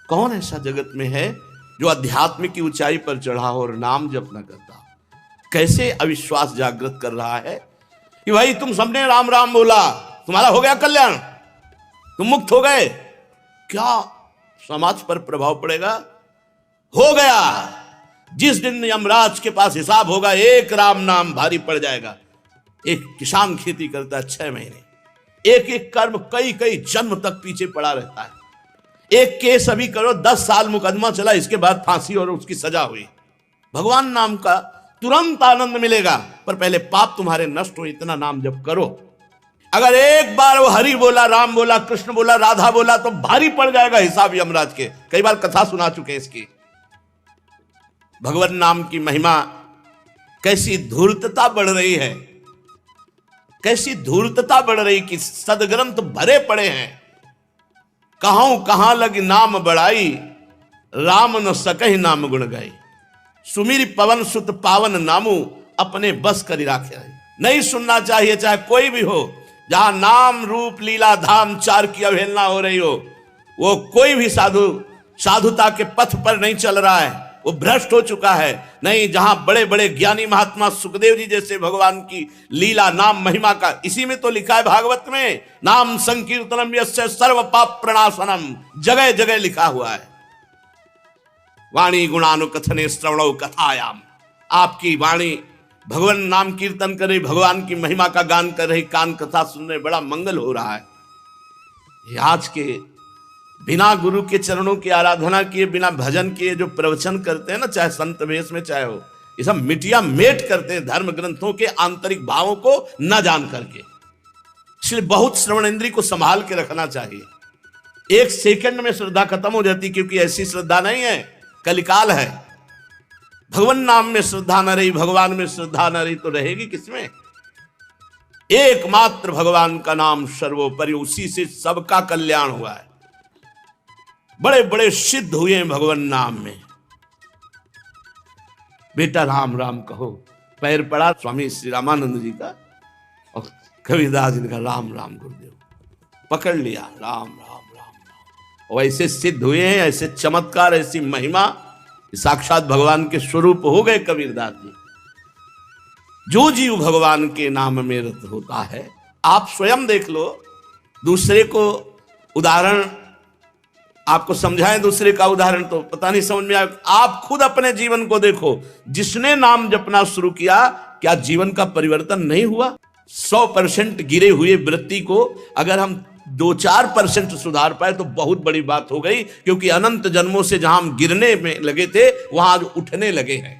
कौन ऐसा जगत में है जो अध्यात्म की ऊंचाई पर चढ़ा हो और नाम जप न करता? कैसे अविश्वास जागृत कर रहा है कि भाई तुम सबने राम राम बोला, तुम्हारा हो गया कल्याण, तुम मुक्त हो गए। क्या समाज पर प्रभाव पड़ेगा? हो गया। जिस दिन यमराज के पास हिसाब होगा, एक राम नाम भारी पड़ जाएगा। एक किसान खेती करता है 6 महीने, एक एक कर्म कई कई जन्म तक पीछे पड़ा रहता है। एक केस अभी करो, 10 साल मुकदमा चला, इसके बाद फांसी और उसकी सजा हुई। भगवान नाम का तुरंत आनंद मिलेगा, पर पहले पाप तुम्हारे नष्ट हो, इतना नाम जप करो। अगर एक बार वो हरि बोला, राम बोला, कृष्ण बोला, राधा बोला, तो भारी पड़ जाएगा हिसाब यमराज के। कई बार कथा सुना चुके इसकी। भगवान नाम की महिमा, कैसी धूर्तता बढ़ रही है, कैसी धूर्तता बढ़ रही कि सदग्रंथ भरे पड़े हैं। कहां लग नाम बढ़ाई, राम न सकहि नाम गुण गाई। सुमिर पवन सुत पावन नामू, अपने बस करी राखे। नहीं सुनना चाहिए, चाहे कोई भी हो। जहां नाम रूप लीला धाम चार की अवहेलना हो रही हो, वो कोई भी साधु साधुता के पथ पर नहीं चल रहा है, वो भ्रष्ट हो चुका है। नहीं, जहां बड़े बड़े ज्ञानी महात्मा सुखदेव जी जैसे भगवान की लीला नाम महिमा का, इसी में तो लिखा है भागवत में, नाम संकीर्तनम यस्य सर्व पाप प्रणाशनम, जगह जगह लिखा हुआ है। वाणी गुणानुकथने श्रवणौ कथायाम, आपकी वाणी भगवान नाम कीर्तन कर रही, भगवान की महिमा का गान कर रही, कान कथा सुन रहे, बड़ा मंगल हो रहा है। ये आज के बिना गुरु के चरणों की आराधना किए, बिना भजन किए जो प्रवचन करते हैं ना, चाहे संत वेश में चाहे हो, ये सब मिटिया मेट करते हैं धर्म ग्रंथों के आंतरिक भावों को न जान करके। इसलिए बहुत श्रवण इंद्री को संभाल के रखना चाहिए। एक सेकंड में श्रद्धा खत्म हो जाती, क्योंकि ऐसी श्रद्धा नहीं है, कलिकाल है। भगवान नाम में श्रद्धा न रही, भगवान में श्रद्धा न रही, तो रहेगी किसमें? एकमात्र भगवान का नाम सर्वोपरि, उसी से सबका कल्याण हुआ है। बड़े बड़े सिद्ध हुए हैं भगवान नाम में। बेटा राम राम कहो, पैर पड़ा स्वामी श्री रामानंद जी का और कबीरदास जी का, राम राम गुरुदेव, पकड़ लिया, राम राम राम राम। और ऐसे सिद्ध हुए हैं, ऐसे चमत्कार, ऐसी महिमा, साक्षात भगवान के स्वरूप हो गए कबीरदास जी। जो जीव भगवान के नाम में रत होता है, आप स्वयं देख लो, दूसरे को उदाहरण आपको समझाएं, दूसरे का उदाहरण तो पता नहीं समझ में आए। आप खुद अपने जीवन को देखो, जिसने नाम जपना शुरू किया, क्या जीवन का परिवर्तन नहीं हुआ? 100% गिरे हुए वृत्ति को अगर हम 2-4% सुधार पाए तो बहुत बड़ी बात हो गई, क्योंकि अनंत जन्मों से जहां हम गिरने में लगे थे, वहां आज उठने लगे हैं।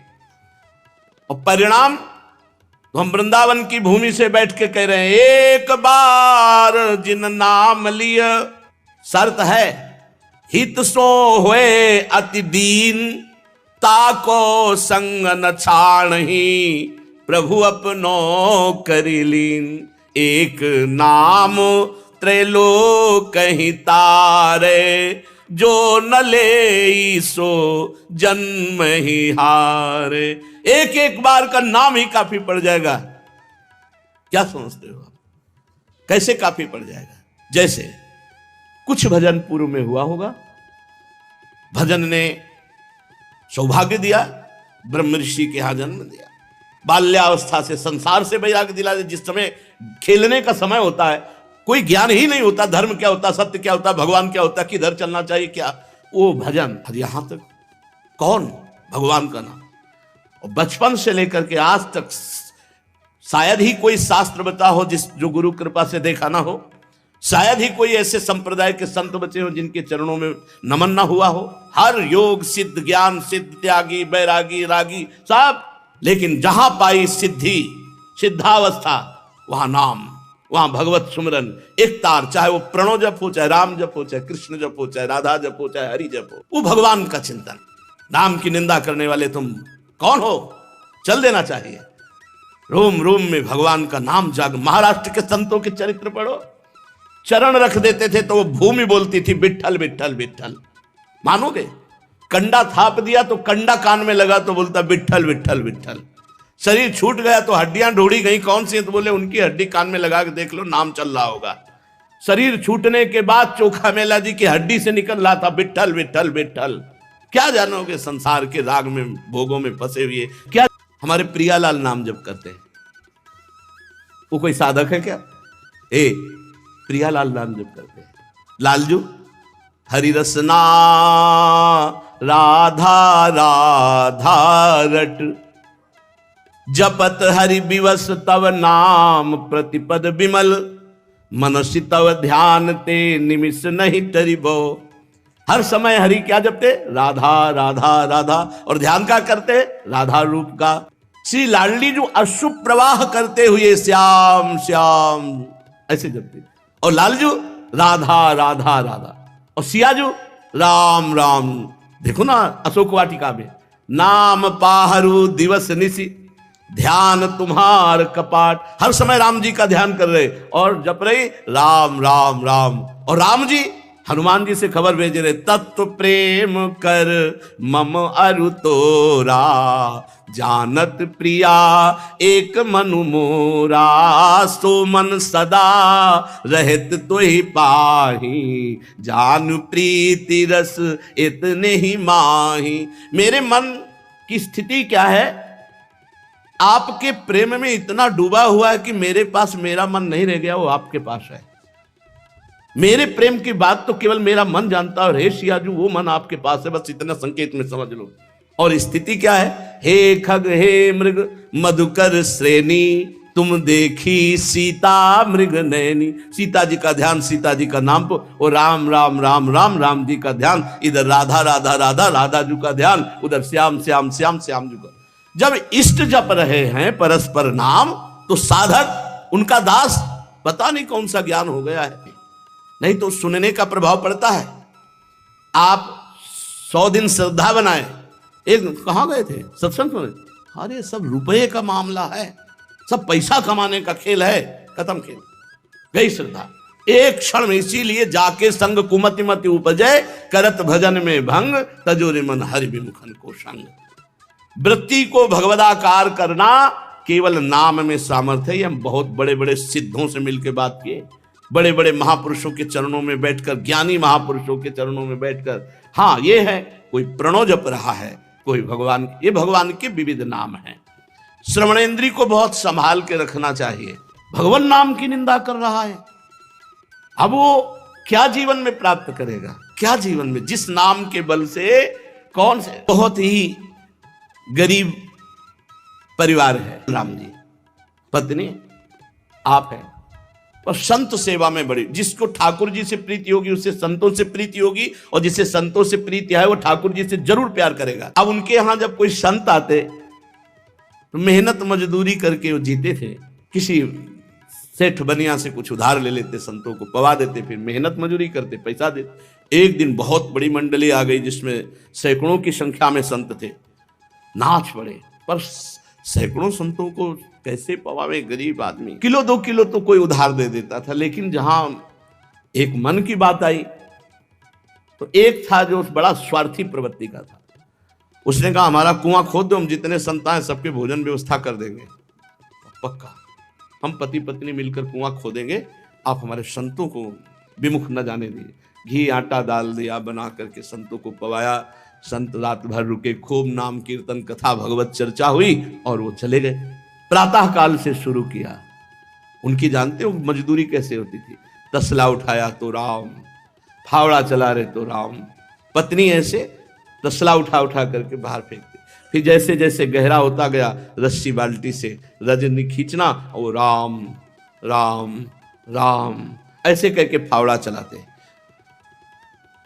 और परिणाम तो हम वृंदावन की भूमि से बैठ के कह रहे हैं, एक बार जिन नाम लिया, शर्त है हित सो होए अति दीन, ताको संग न छाणही, प्रभु अपनो करि लीन। एक नाम त्रैलोक कहीं तारे, जो न ले सो जन्म ही हारे। एक एक बार का नाम ही काफी पड़ जाएगा। क्या समझते हो आप? कैसे काफी पड़ जाएगा? जैसे कुछ भजन पूर्व में हुआ होगा, भजन ने सौभाग्य दिया, ब्रह्म ऋषि के यहां जन्म दिया, बाल्यावस्था से संसार से वैराग्य दिला। जिस समय खेलने का समय होता है, कोई ज्ञान ही नहीं होता, धर्म क्या होता, सत्य क्या होता, भगवान क्या होता, किधर चलना चाहिए, क्या, वो भजन यहां तक। कौन? भगवान का नाम। और बचपन से लेकर के आज तक शायद ही कोई शास्त्र बता हो जो गुरु कृपा से देखा ना हो, शायद ही कोई ऐसे संप्रदाय के संत बचे हो जिनके चरणों में नमन ना हुआ हो। हर योग सिद्ध, ज्ञान सिद्ध, त्यागी, बैरागी, रागी सब, लेकिन जहां पाई सिद्धि, सिद्धावस्था, वहां नाम, वहां भगवत सुमरन एक तार, चाहे वो प्रणव जप हो, चाहे राम जप हो, चाहे कृष्ण जप हो, चाहे राधा जप हो, चाहे हरि जप हो, वो भगवान का चिंतन। नाम की निंदा करने वाले तुम कौन हो? चल देना चाहिए। रोम रोम में भगवान का नाम जाग। महाराष्ट्र के संतों के चरित्र पढ़ो, चरण रख देते थे तो वो भूमि बोलती थी विठ्ठल विठ्ठल विठ्ठल। मानोगे? कंडा थाप दिया तो कंडा कान में लगा तो बोलता विठ्ठल विठ्ठल विठ्ठल। शरीर छूट गया तो हड्डियां ढूंढी गई, कौन सी है तो बोले उनकी हड्डी कान में लगा के देख लो, नाम चल रहा होगा। शरीर छूटने के बाद चोखा मेला जी की हड्डी से निकल रहा था विट्ठल विट्ठल विट्ठल। क्या जानोगे संसार के राग में भोगों में फंसे हुए। क्या हमारे प्रियालाल नाम जब करते हैं, वो कोई साधक है क्या? प्रियालाल नाम जब करते हैं, लालजू हरि रसना राधा राधा रट, जपत हरि विवश तव नाम प्रतिपद विमल, मनसि तव ध्यान ते निमिष नहीं तरिबो। हर समय हरि क्या जपते? राधा राधा राधा, और ध्यान का करते? राधा रूप का। श्री लाडली जो अश्रु प्रवाह करते हुए श्याम श्याम ऐसे जपते, और लालजू राधा राधा राधा, और सियाजू राम राम। देखो ना अशोक वाटिका में, नाम पाहरू दिवस निशि ध्यान तुम्हार कपाट। हर समय राम जी का ध्यान कर रहे और जप रहे राम राम राम। और राम जी हनुमान जी से खबर भेज रहे, तत्व प्रेम कर मम अरु तोरा, जानत प्रिया एक मनु मोरा, सो मन सदा रहत तो ही पाही, जान प्रीति रस इतने ही माही। मेरे मन की स्थिति क्या है? आपके प्रेम में इतना डूबा हुआ है कि मेरे पास मेरा मन नहीं रह गया, वो आपके पास है। मेरे प्रेम की बात तो केवल मेरा मन जानता है, हे सियाजू वो मन आपके पास है, बस इतना संकेत में समझ लो। और स्थिति क्या है? हे खग हे मृग मधुकर श्रेणी, तुम देखी सीता मृग नैनी। सीता जी का ध्यान, सीता जी का नाम को, और राम राम राम राम राम जी का ध्यान, इधर राधा राधा राधा राधा जी का ध्यान, उधर श्याम श्याम श्याम श्याम जी का। जब इष्ट जप रहे हैं परस्पर नाम, तो साधक उनका दास पता नहीं कौन सा ज्ञान हो गया है, नहीं तो सुनने का प्रभाव पड़ता है। आप 100 दिन श्रद्धा बनाए, एक कहां गए थे सत्संग सुने, अरे सब रुपए का मामला है, सब पैसा कमाने का खेल है, खत्म खेल, गई श्रद्धा एक क्षण में। इसीलिए जाके संग कुमति मति उपजय, करत भजन में भंग, तजोरे मन हरि विमुखन को संग। वृत्ति को भगवदाकार करना केवल नाम में सामर्थ्य है। हम बहुत बड़े बड़े सिद्धों से मिलकर बात किए, बड़े बड़े महापुरुषों के चरणों में बैठकर, ज्ञानी महापुरुषों के चरणों में बैठकर, हाँ ये है, कोई प्रणव जप रहा है, कोई भगवान, ये भगवान के विविध नाम हैं। श्रवणेंद्री को बहुत संभाल के रखना चाहिए। भगवान नाम की निंदा कर रहा है, अब वो क्या जीवन में प्राप्त करेगा? क्या जीवन में, जिस नाम के बल से, कौन से बहुत ही गरीब परिवार है, राम जी पत्नी आप है, और संत सेवा में बड़ी, जिसको ठाकुर जी से प्रीति होगी उससे संतों से प्रीति होगी, और जिसे संतों से प्रीति है वो ठाकुर जी से जरूर प्यार करेगा। अब उनके यहां जब कोई संत आते तो मेहनत मजदूरी करके वो जीते थे, किसी सेठ बनिया से कुछ उधार ले लेते, संतों को पवा देते, फिर मेहनत मजदूरी करते, पैसा देते। एक दिन बहुत बड़ी मंडली आ गई जिसमें सैकड़ों की संख्या में संत थे, नाच पड़े, पर सैकड़ों संतों को कैसे पवावे गरीब आदमी। किलो 2 किलो तो कोई उधार दे देता था, लेकिन जहां एक मन की बात आई तो एक था जो बड़ा स्वार्थी प्रवृत्ति का था। उसने कहा हमारा कुआं खोद दो, हम जितने संत हैं सबके भोजन व्यवस्था कर देंगे, पक्का हम पति पत्नी मिलकर कुआं खोदेंगे, आप हमारे संतों को विमुख न जाने दिए। घी आटा डाल दिया, बना करके संतों को पवाया। संत रात भर रुके, खूब नाम कीर्तन कथा भगवत चर्चा हुई और वो चले गए। प्रातः काल से शुरू किया। उनकी जानते हो मजदूरी कैसे होती थी? तसला उठाया तो राम, फावड़ा चला रहे तो राम, पत्नी ऐसे तसला उठा उठा करके बाहर फेंकते, फिर जैसे जैसे गहरा होता गया रस्सी बाल्टी से रजनी खींचना और राम राम राम ऐसे करके फावड़ा चलाते।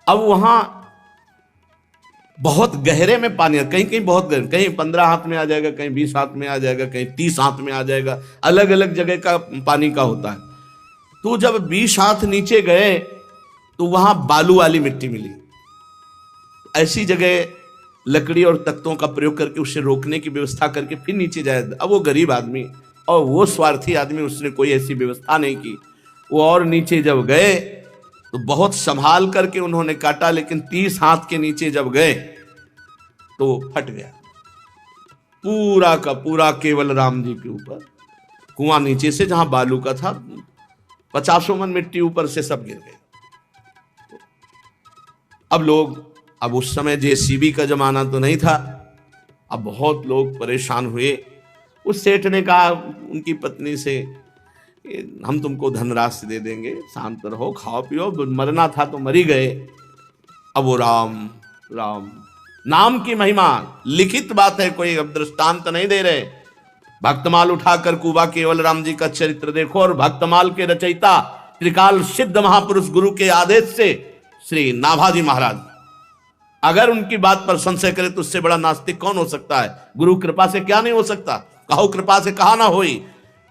अब वहां बहुत गहरे में पानी है, कहीं कहीं बहुत गहरे, कहीं 15 हाथ में आ जाएगा, कहीं 20 हाथ में आ जाएगा, कहीं 30 हाथ में आ जाएगा, अलग अलग जगह का पानी का होता है। तो जब 20 हाथ नीचे गए तो वहां बालू वाली मिट्टी मिली। ऐसी जगह लकड़ी और तख्तों का प्रयोग करके उसे रोकने की व्यवस्था करके फिर नीचे जाए। अब वो गरीब आदमी और वो स्वार्थी आदमी, उसने कोई ऐसी व्यवस्था नहीं की। वो और नीचे जब गए तो बहुत संभाल करके उन्होंने काटा, लेकिन 30 हाथ के नीचे जब गए तो फट गया पूरा का पूरा, केवल राम जी के ऊपर। कुआं नीचे से जहां बालू का था 50 मन मिट्टी ऊपर से सब गिर गए। अब उस समय जेसीबी का जमाना तो नहीं था। अब बहुत लोग परेशान हुए। उस सेठ ने कहा उनकी पत्नी से, हम तुमको धनराशि दे देंगे, शांत रहो, खाओ पियो, मरना था तो मरी गए। अब वो राम राम नाम की महिमा, लिखित बात है, कोई अब दृष्टांत नहीं दे रहे। भक्तमाल उठाकर कुबा केवल राम जी का चरित्र देखो, और भक्तमाल के रचयिता त्रिकाल सिद्ध महापुरुष गुरु के आदेश से श्री नाभाजी महाराज, अगर उनकी बात पर संशय करे तो उससे बड़ा नास्तिक कौन हो सकता है? गुरु कृपा से क्या नहीं हो सकता? कहो कृपा से कहा ना होई।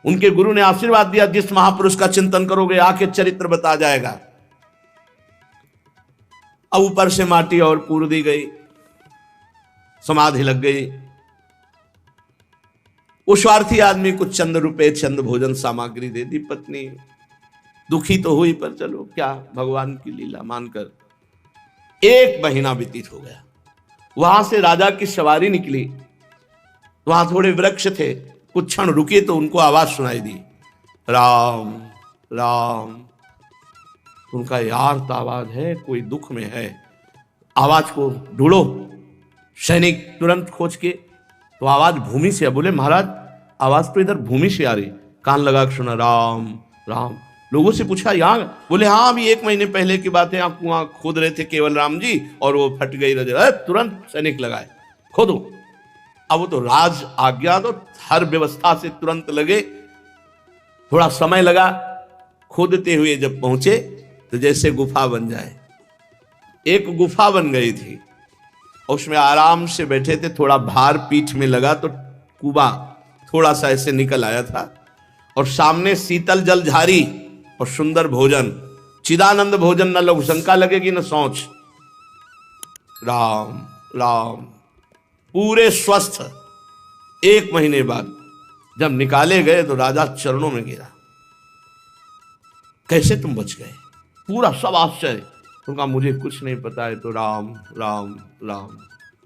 उनके गुरु ने आशीर्वाद दिया, जिस महापुरुष का चिंतन करोगे आके चरित्र बता जाएगा। अब ऊपर से माटी और पूर दी गई, समाधि लग गई। वो स्वार्थी आदमी कुछ चंद रुपए, चंद भोजन सामग्री दे दी। पत्नी दुखी तो हुई, पर चलो क्या, भगवान की लीला मानकर 1 महीना व्यतीत हो गया। वहां से राजा की सवारी निकली, वहां थोड़े वृक्ष थे, कुछ क्षण रुके तो उनको आवाज सुनाई दी, राम राम। उनका यार आवाज है, कोई दुख में है, आवाज को ढूंढो। सैनिक तुरंत खोज के तो आवाज भूमि से। बोले महाराज आवाज तो इधर भूमि से आ रही। कान लगा के सुना, राम राम। लोगों से पूछा यहाँ? बोले हाँ, अभी 1 महीने पहले की बात है, आप कुआं खोद रहे थे केवल राम जी और वो फट गई। तुरंत सैनिक लगाए, खोदो। अब वो तो राज आज्ञा, तो हर व्यवस्था से तुरंत लगे। थोड़ा समय लगा, खोदते हुए जब पहुंचे तो जैसे गुफा बन जाए, एक गुफा बन गई थी। उसमें आराम से बैठे थे, थोड़ा भार पीठ में लगा तो कुआं थोड़ा सा ऐसे निकल आया था, और सामने शीतल जल झारी और सुंदर भोजन, चिदानंद भोजन, न लघु शंका लगेगी न सोच। राम राम, पूरे स्वस्थ। 1 महीने बाद जब निकाले गए तो राजा चरणों में गिरा, कैसे तुम बच गए? पूरा सब आश्चर्य। उनका मुझे कुछ नहीं पता है, तो राम राम राम,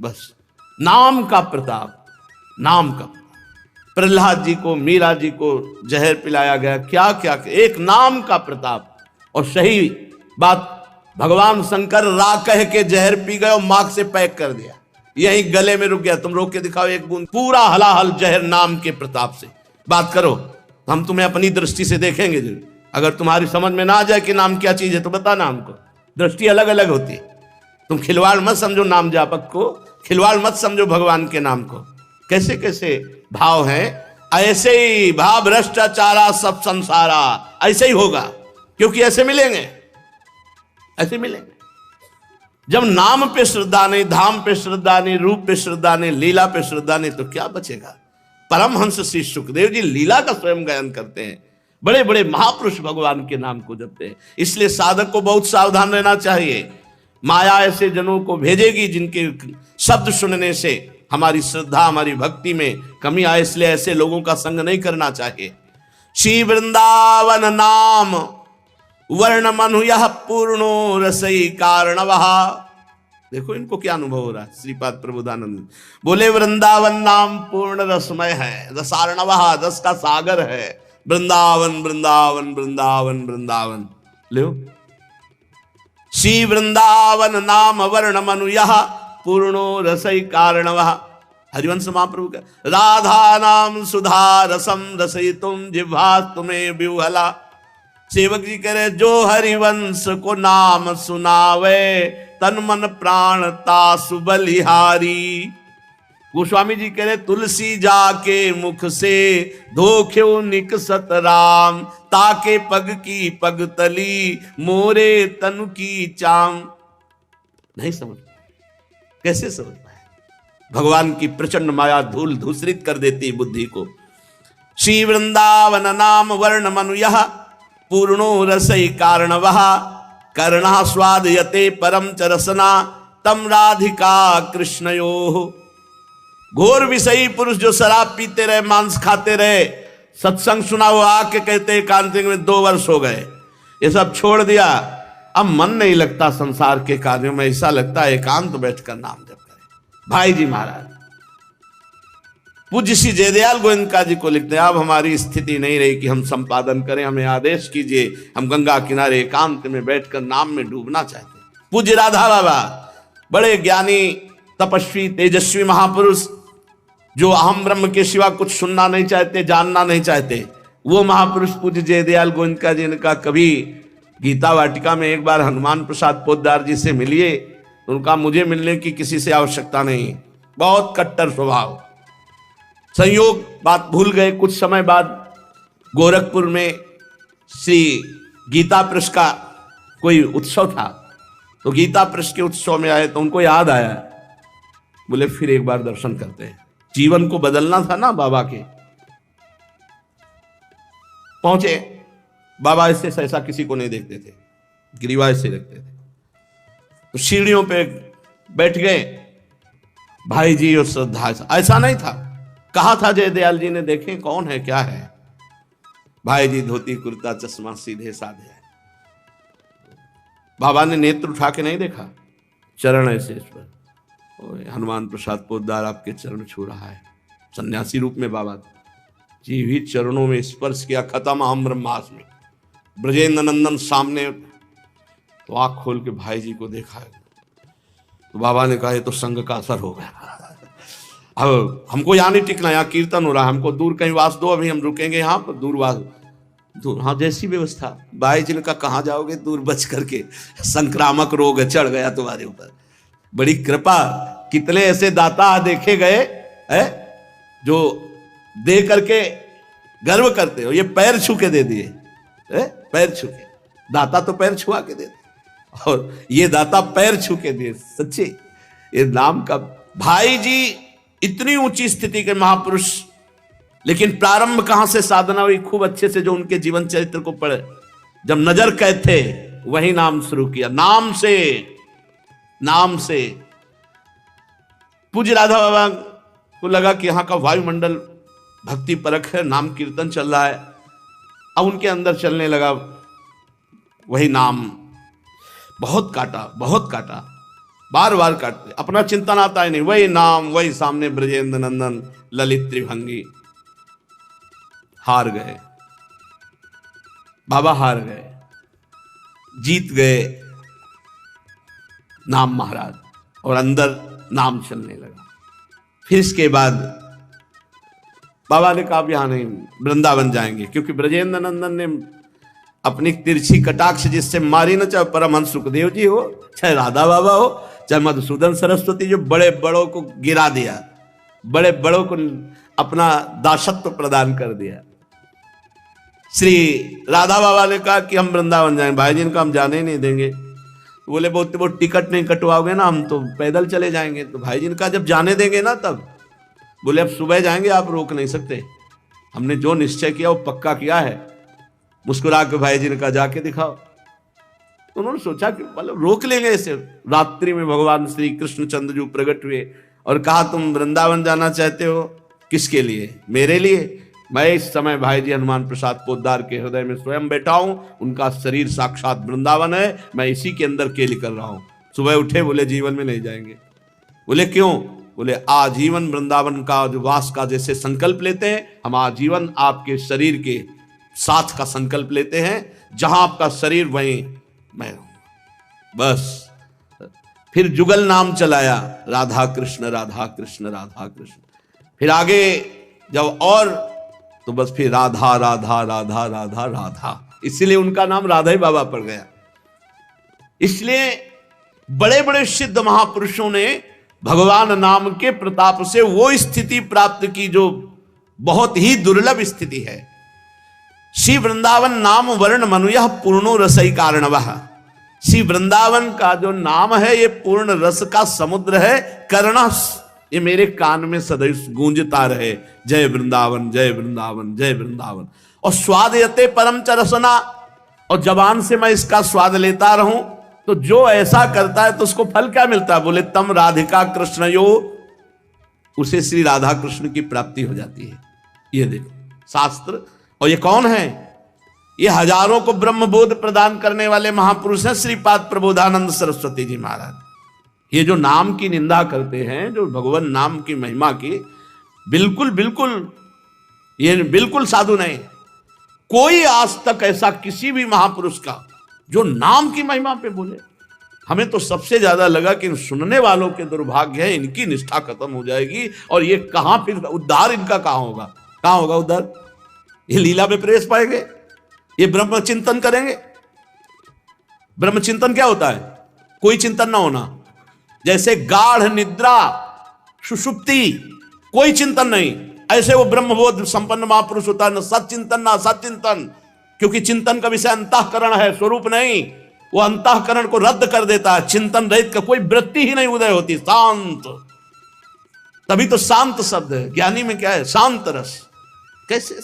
बस नाम का प्रताप, नाम का। प्रहलाद जी को, मीरा जी को जहर पिलाया गया, क्या क्या, एक नाम का प्रताप। और सही बात, भगवान शंकर रा कह के जहर पी गए और मार्ग से पैक कर दिया, यही गले में रुक गया। तुम रोक के दिखाओ 1 बूंद, पूरा हलाहल जहर नाम के प्रताप से। बात करो, हम तुम्हें अपनी दृष्टि से देखेंगे। अगर तुम्हारी समझ में ना आ जाए कि नाम क्या चीज है तो बताना हमको। दृष्टि अलग अलग होती है। तुम खिलवाड़ मत समझो नाम जापक को, खिलवाड़ मत समझो भगवान के नाम को। कैसे कैसे भाव हैं, ऐसे ही भाव भ्रष्टाचारा सब संसारा, ऐसे ही होगा, क्योंकि ऐसे मिलेंगे, ऐसे मिलेंगे। जब नाम पे श्रद्धा नहीं, धाम पे श्रद्धा नहीं, रूप पे श्रद्धा नहीं, लीला पे श्रद्धा नहीं, तो क्या बचेगा? परमहंस श्री सुखदेव जी लीला का स्वयं गायन करते हैं, बड़े बड़े महापुरुष भगवान के नाम को जपते हैं। इसलिए साधक को बहुत सावधान रहना चाहिए। माया ऐसे जनों को भेजेगी जिनके शब्द सुनने से हमारी श्रद्धा, हमारी भक्ति में कमी आए, इसलिए ऐसे लोगों का संग नहीं करना चाहिए। श्री वृंदावन नाम वर्ण मनु यह पूर्णो रसई कारणवः। देखो इनको क्या अनुभव हो रहा है। श्रीपाद प्रबोधानंद बोले वृंदावन नाम पूर्ण रसमय है, रसार्णवः, रस का सागर है। वृंदावन वृंदावन वृंदावन वृंदावन लो। श्री वृंदावन नाम वर्ण मनु यह पूर्णो रसई कारणवः। हरिवंश महाप्रभु का राधा नाम सुधा रसम रसयितुम जिह्वास्तु में विह्वला। सेवक जी कह रहे जो हरिवंश को नाम सुनावे तन मन प्राण तासु बलिहारी। गोस्वामी जी कह रहे तुलसी जाके मुख से धोख्यो निकसत राम, ताके पग की पग तली मोरे तनु की चाम। नहीं समझ, कैसे समझ पाए? भगवान की प्रचंड माया धूल धूसरित कर देती बुद्धि को। श्री वृंदावन नाम वर्ण मनु यह पूर्णो रसई कारणवः। कर्णा स्वादयते परम च रसना तम राधिका कृष्णयोः। घोर विषयी पुरुष जो शराब पीते रहे, मांस खाते रहे, सत्संग सुना वो आके कहते एकांतिक में 2 वर्ष हो गए, ये सब छोड़ दिया, अब मन नहीं लगता संसार के कार्यों में, ऐसा लगता है एकांत बैठकर नाम जप करें। भाई जी महाराज पूज्य श्री जयदयाल गोविंदका जी को लिखते हैं, अब हमारी स्थिति नहीं रही कि हम संपादन करें, हमें आदेश कीजिए, हम गंगा किनारे एकांत में बैठकर नाम में डूबना चाहते हैं। पूज्य राधा बाबा बड़े ज्ञानी, तपस्वी, तेजस्वी महापुरुष, जो अहम ब्रह्म के सिवा कुछ सुनना नहीं चाहते, जानना नहीं चाहते, वो महापुरुष पूज्य जयदयाल गोविंदका जी ने कहा, कभी गीता वाटिका में एक बार हनुमान प्रसाद पोद्दार जी से मिलिए। उनका मुझे मिलने की किसी से आवश्यकता नहीं, बहुत कट्टर स्वभाव। संयोग बात भूल गए। कुछ समय बाद गोरखपुर में श्री गीता प्रेस का कोई उत्सव था, तो गीता प्रेस के उत्सव में आए तो उनको याद आया, बोले फिर एक बार दर्शन करते हैं, जीवन को बदलना था ना बाबा के। पहुंचे, बाबा ऐसे सहसा किसी को नहीं देखते थे, गिरिवाज से देखते थे। तो सीढ़ियों पे बैठ गए भाई जी और श्रद्धा। ऐसा नहीं था, कहा था जयदयाल जी ने, देखें कौन है क्या है। भाई जी धोती कुर्ता चश्मा सीधे साधे है। बाबा ने नेत्र उठा के नहीं देखा, चरण ऐसे इस पर, हनुमान प्रसाद पोद्दार आपके चरण छू रहा है। सन्यासी रूप में बाबा जी भी चरणों में स्पर्श किया। खत्म अहम ब्रह्मास्मि। ब्रजेंद्र नंदन सामने, तो आंख खोल के भाई जी को देखा, तो बाबा ने कहा ये तो संग का असर हो गया, अब हमको यहाँ नहीं टिकना, यहाँ कीर्तन हो रहा है, हमको दूर कहीं वास दो, अभी हम रुकेंगे यहाँ पर, दूर वास दूर। हाँ जैसी व्यवस्था। भाई जी ने कहा कहाँ जाओगे, दूर बच करके, संक्रामक रोग चढ़ गया तुम्हारे ऊपर। बड़ी कृपा। कितने ऐसे दाता देखे गए है जो दे करके गर्व करते हो, ये पैर छू के दे दिए, पैर छू के। दाता तो पैर छुआ के देते, और ये दाता पैर छू के दिए। सच्ची ये नाम का। भाई जी इतनी ऊंची स्थिति के महापुरुष, लेकिन प्रारंभ कहां से साधना हुई, खूब अच्छे से जो उनके जीवन चरित्र को पढ़े, जब नजर कैद थे वही नाम शुरू किया, नाम से। नाम से पूज्य राधा बाबा को लगा कि यहां का वायुमंडल भक्ति परक है, नाम कीर्तन चल रहा है। अब उनके अंदर चलने लगा वही नाम। बहुत काटा, बहुत काटा, बार बार काटते, अपना चिंतन आता है नहीं, वही नाम, वही सामने ब्रजेंद्र नंदन ललित त्रिभंगी। हार गए बाबा, हार गए, जीत गए नाम महाराज, और अंदर नाम चलने लगा। फिर इसके बाद बाबा ने कहा यहां नहीं, वृंदावन जाएंगे, क्योंकि ब्रजेंद्र नंदन ने अपनी तिरछी कटाक्ष जिससे मारी न, चाहे परमहंस सुखदेव जी हो, चाहे राधा बाबा हो, चाहे मधुसूदन सरस्वती, जो बड़े बड़ों को गिरा दिया, बड़े बड़ों को अपना दासत्व प्रदान कर दिया। श्री राधा बाबा ने कहा कि हम वृंदावन जाएंगे। भाई जी ने कहा हम जाने ही नहीं देंगे। बोले वो टिकट नहीं कटवाओगे ना, हम तो पैदल चले जाएंगे। तो भाई जी ने कहा जब जाने देंगे ना तब। बोले अब सुबह जाएंगे, आप रोक नहीं सकते, हमने जो निश्चय किया वो पक्का किया है। मुस्कुरा के भाई जी ने कहा जाके दिखाओ। तो उन्होंने सोचा कि मतलब रोक लेंगे ऐसे। रात्रि में भगवान श्री कृष्ण चंद्र जी प्रकट हुए और कहा तुम वृंदावन जाना चाहते हो, किसके लिए? मेरे लिए। मैं इस समय भाई जी हनुमान प्रसाद पोद्दार के हृदय में स्वयं बैठा हूं, उनका शरीर साक्षात वृंदावन है, मैं इसी के अंदर केली कर रहा हूं। सुबह उठे, बोले जीवन में नहीं जाएंगे। बोले क्यों? बोले आजीवन वृंदावन का जो वास का जैसे संकल्प लेते हैं, हम आजीवन आपके शरीर के साथ का संकल्प लेते हैं, जहां आपका शरीर वहीं मैं रहूंगा। बस फिर जुगल नाम चलाया, राधा कृष्ण राधा कृष्ण राधा कृष्ण। फिर आगे जब और तो बस फिर राधा राधा राधा राधा राधा, इसलिए उनका नाम राधा ही बाबा पड़ गया। इसलिए बड़े बड़े सिद्ध महापुरुषों ने भगवान नाम के प्रताप से वो स्थिति प्राप्त की जो बहुत ही दुर्लभ स्थिति है। श्री वृंदावन नाम वर्ण मनुयः पूर्णो रसई कारणवः। श्री वृंदावन का जो नाम है ये पूर्ण रस का समुद्र है। कर्णस, ये मेरे कान में सदैव गूंजता रहे, जय वृंदावन जय वृंदावन जय वृंदावन। और स्वाद यते परम च रसना, और जबान से मैं इसका स्वाद लेता रहूं तो जो ऐसा करता है तो उसको फल क्या मिलता है? बोले तम राधिका कृष्ण यो, उसे श्री राधा कृष्ण की प्राप्ति हो जाती है। ये देखो शास्त्र। और ये कौन है? ये हजारों को ब्रह्म बोध प्रदान करने वाले महापुरुष हैं श्रीपाद प्रबोधानंद सरस्वती जी महाराज। ये जो नाम की निंदा करते हैं, जो भगवान नाम की महिमा की, बिल्कुल बिल्कुल, ये बिल्कुल साधु नहीं। कोई आज तक ऐसा किसी भी महापुरुष का जो नाम की महिमा पे बोले। हमें तो सबसे ज्यादा लगा कि सुनने वालों के दुर्भाग्य है, इनकी निष्ठा खत्म हो जाएगी और ये कहां फिर उद्धार इनका कहां होगा, कहां होगा उद्धार? ये लीला में प्रवेश पाएंगे, ये ब्रह्म चिंतन करेंगे। ब्रह्म चिंतन क्या होता है? कोई चिंतन ना होना, जैसे गाढ़ निद्रा सुषुप्ति, कोई चिंतन नहीं, ऐसे वो ब्रह्मबोध संपन्न महापुरुष होता है। न सचिंतन ना सचिंतन, क्योंकि चिंतन का विषय अंतःकरण है, स्वरूप नहीं। वो अंतःकरण को रद्द कर देता है। चिंतन रहित का कोई वृत्ति ही नहीं उदय होती, शांत। तभी तो शांत शब्द है। ज्ञानी में क्या है? शांत रस। कैसे?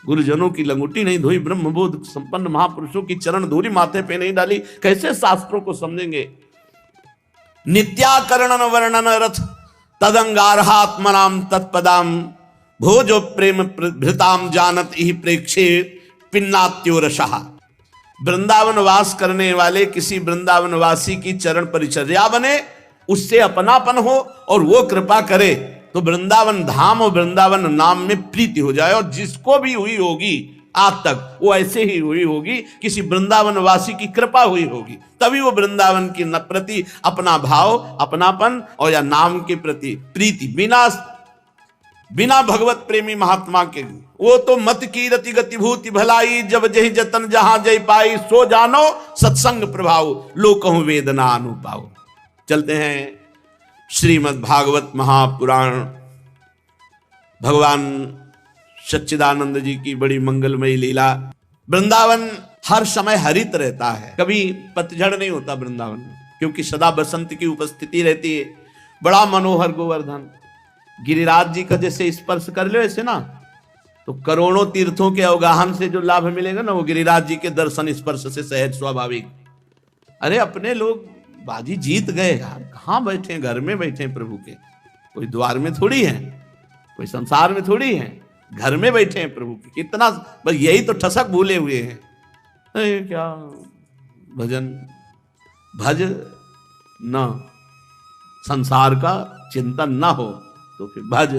गुरुजनों की लंगोटी नहीं धोई, ब्रह्मबोध संपन्न महापुरुषों की चरण धूलि माथे पे नहीं डाली, कैसे शास्त्रों को समझेंगे? नित्याकरणन वर्णन रथ तदंगारहात्मनाम तत्पदाम भोजो प्रेम भृताम जानत ही प्रेक्षे पिन्नात्यो रसः। वृंदावन वास करने वाले किसी वृंदावनवासी की चरण परिचर्या बने, उससे अपनापन हो और वो कृपा करे तो वृंदावन धाम और वृंदावन नाम में प्रीति हो जाए। और जिसको भी हुई होगी आज तक, वो ऐसे ही हुई होगी, किसी वृंदावनवासी की कृपा हुई होगी, तभी वो वृंदावन के प्रति अपना भाव, अपनापन और या नाम के प्रति प्रीति। बिना भगवत प्रेमी महात्मा के वो तो मत की रति गति भूति भलाई, जब जही जतन जहां जय पाई, सो जानो सत्संग प्रभाव, लो कहूं वेदना अनुपाओ। चलते हैं श्रीमद् भागवत महापुराण। भगवान सच्चिदानंद जी की बड़ी मंगलमयी लीला। वृंदावन हर समय हरित रहता है, कभी पतझड़ नहीं होता वृंदावन में, क्योंकि सदा बसंत की उपस्थिति रहती है। बड़ा मनोहर गोवर्धन गिरिराज जी का जैसे स्पर्श कर लो ऐसे ना, तो करोड़ों तीर्थों के अवगाहन से जो लाभ मिलेगा ना, वो गिरिराज जी के दर्शन स्पर्श से सहज स्वाभाविक। अरे अपने लोग बाजी जीत गए यार, कहां बैठे? घर में बैठे प्रभु के, कोई द्वार में थोड़ी है, कोई संसार में थोड़ी है, घर में बैठे हैं प्रभु के। कितना बस यही तो ठसक भूले हुए हैं। अरे क्या भजन भज न, संसार का चिंतन ना हो तो फिर भज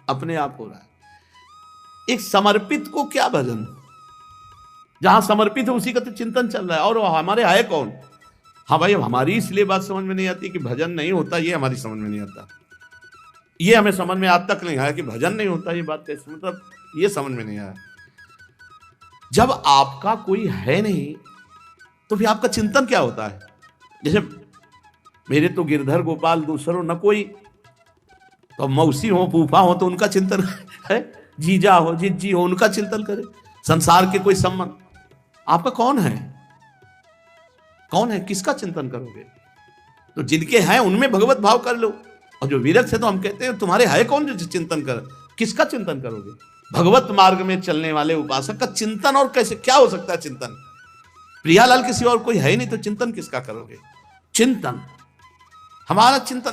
अपने आप हो रहा है। एक समर्पित को क्या भजन? जहां समर्पित है उसी का तो चिंतन चल रहा है। और हमारे है कौन? हाँ भाई, हमारी इसलिए बात समझ में नहीं आती कि भजन नहीं होता, ये हमारी समझ में नहीं आता। ये हमें समझ में आज तक नहीं आया कि भजन नहीं होता। ये बात कैसे, मतलब ये समझ में नहीं आया। जब आपका कोई है नहीं तो फिर आपका चिंतन क्या होता है? जैसे मेरे तो गिरधर गोपाल दूसरो न कोई, तो मौसी हो फूफा हो तो उनका चिंतन है, जीजा हो जिज्जी हो उनका चिंतन करे। संसार के कोई संबंध आपका कौन है? कौन है? किसका चिंतन करोगे? तो जिनके हैं उनमें भगवत भाव कर लो, और जो विरक्त है तो हम कहते हैं तुम्हारे है कौन जो चिंतन कर? किसका चिंतन करोगे? भगवत मार्ग में चलने वाले उपासक का चिंतन। और कैसे क्या हो सकता है चिंतन? प्रियालाल के सिवा और कोई है ही नहीं, तो चिंतन किसका करोगे? चिंतन, हमारा चिंतन।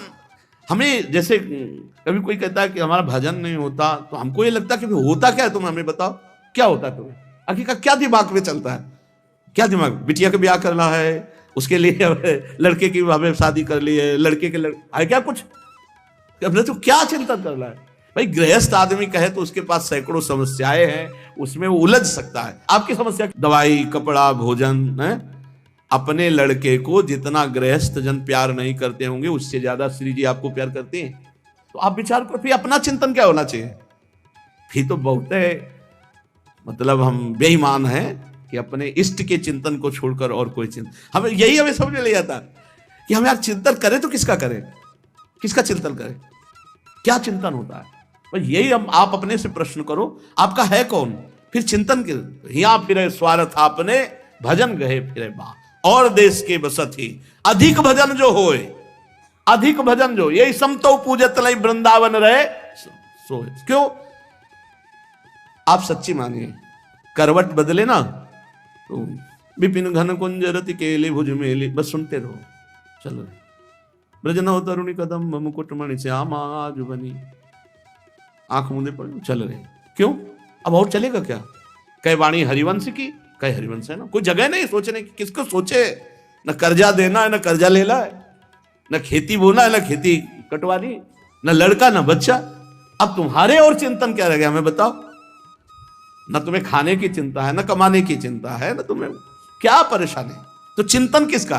हमें जैसे कभी कोई कहता है कि हमारा भजन नहीं होता, तो हमको ये लगता है कि होता क्या है, तुम हमें बताओ क्या होता है तुम्हें? आखिर का क्या दिमाग में चलता है? क्या दिमाग? बिटिया का ब्याह करना है, उसके लिए लड़के की हमें शादी कर ली है, लड़के के है क्या कुछ? अपने तो क्या चिंतन कर रहा है भाई? गृहस्थ आदमी कहे तो उसके पास सैकड़ों समस्याएं हैं, उसमें वो उलझ सकता है। आपकी समस्या दवाई, कपड़ा, भोजन है। अपने लड़के को जितना गृहस्थ जन प्यार नहीं करते होंगे, उससे ज्यादा श्री जी आपको प्यार करते हैं। तो आप विचार करो फिर अपना चिंतन क्या होना चाहिए? फिर तो बहुत है, मतलब हम बेईमान हैं कि अपने इष्ट के चिंतन को छोड़कर और कोई चिंतन। हमें समझ में नहीं आता कि हम यार चिंतन करें तो किसका करें, किसका चिंतन करें, क्या चिंतन होता है? बस यही हम आप अपने से प्रश्न करो, आपका है कौन? फिर चिंतन के यहाँ फिरे स्वार्थ आपने, भजन गए फिरे बा और देश के बसत ही। अधिक भजन जो होए, अधिक भजन जो, यही समतो पूजत लई वृंदावन रहे सोए। क्यों? आप सच्ची मानिए, करवट बदले ना तो विपिन घन कुंज रति केले भुज मेले, बस सुनते रहो, चलो। ब्रजनो तरुणी कदम मुकुट मणि श्यामा आज बनी, आंख मुंदे पड़े चल रहे। क्यों? अब और चलेगा क्या? कई वाणी हरिवंश की, कई हरिवंश है ना, कोई जगह नहीं सोचने की। किसको सोचे? न कर्जा देना है, न कर्जा लेना है, न खेती बोना है, न खेती कटवानी, न लड़का न बच्चा। अब तुम्हारे और चिंतन क्या रह गया हमें बताओ? ना तुम्हें खाने की चिंता है, ना कमाने की चिंता है, ना तुम्हें क्या परेशानी? तो चिंतन किसका?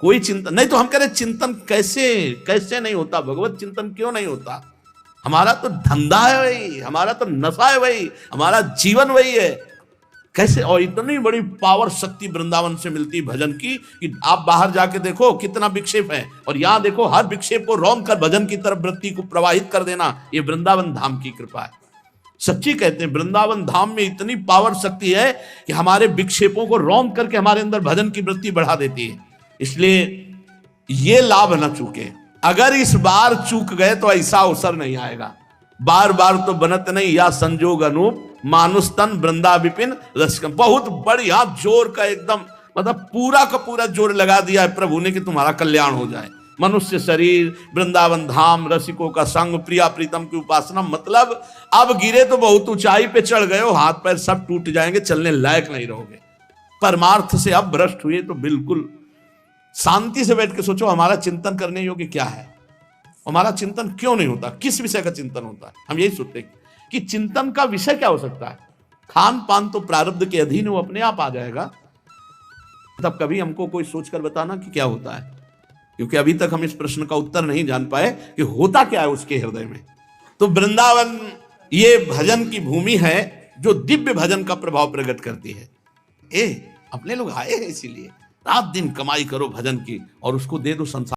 कोई चिंतन नहीं। तो हम कह रहे चिंतन कैसे कैसे नहीं होता? भगवत चिंतन क्यों नहीं होता? हमारा तो धंधा है वही, हमारा तो नशा है वही, हमारा जीवन वही है। कैसे? और इतनी बड़ी पावर शक्ति वृंदावन से मिलती भजन की कि आप बाहर जाके देखो कितना विक्षेप है, और यहां देखो हर विक्षेप को रौंद कर भजन की तरफ वृत्ति को प्रवाहित कर देना, ये वृंदावन धाम की कृपा है। सच्ची कहते हैं वृंदावन धाम में इतनी पावर शक्ति है कि हमारे विक्षेपों को रौंद करके हमारे अंदर भजन की वृत्ति बढ़ा देती है। इसलिए ये लाभ न चूके। अगर इस बार चूक गए तो ऐसा अवसर नहीं आएगा। बार बार तो बनत नहीं, या संजोग अनूप मानुष तन वृंदा विपिन रसकम। बहुत बढ़िया जोर का एकदम मतलब पूरा का पूरा जोर लगा दिया है प्रभु ने कि तुम्हारा कल्याण हो जाए। मनुष्य शरीर, वृंदावन धाम, रसिकों का संग, प्रिया प्रीतम की उपासना। मतलब अब गिरे तो बहुत ऊंचाई पे चढ़ गए हो, हाथ पैर सब टूट जाएंगे, चलने लायक नहीं रहोगे। परमार्थ से अब भ्रष्ट हुए तो बिल्कुल शांति से बैठ के सोचो हमारा चिंतन करने योग्य क्या है, हमारा चिंतन क्यों नहीं होता, किस विषय का चिंतन होता है। हम यही सोचते हैं कि चिंतन का विषय क्या हो सकता है। खान पान तो प्रारब्ध के अधीन वो अपने आप आ जाएगा। तब कभी हमको कोई सोचकर बताना कि क्या होता है, क्योंकि अभी तक हम इस प्रश्न का उत्तर नहीं जान पाए कि होता क्या है उसके हृदय में। तो वृंदावन ये भजन की भूमि है जो दिव्य भजन का प्रभाव प्रकट करती है। अपने लोग आए हैं इसीलिए रात दिन कमाई करो भजन की और उसको दे दो संसार।